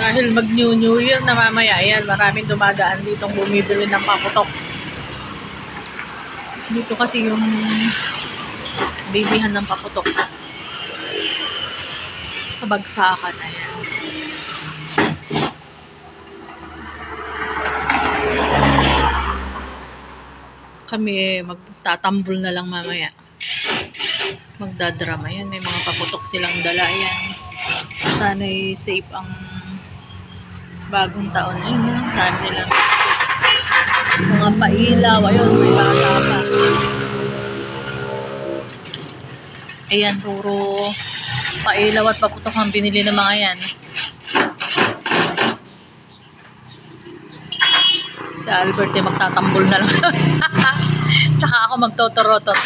Dahil mag-New Year na mamaya, ayan, maraming dumadaan ditong bumibili ng paputok. Dito kasi yung bibihan ng paputok. Sa bagsakan, ayan. Kami magtatambol na lang mamaya. Magdadrama. Yan, may mga paputok silang dala. Yan. Sana'y safe ang bagong taon. Ayun, sana nila. Mga pailaw. Ayun, may bata pa. Ayan, puro pailaw at paputok ang binili ng mga yan. Si Albert ay magtatambol na lang. Tsaka ako magtotorotot.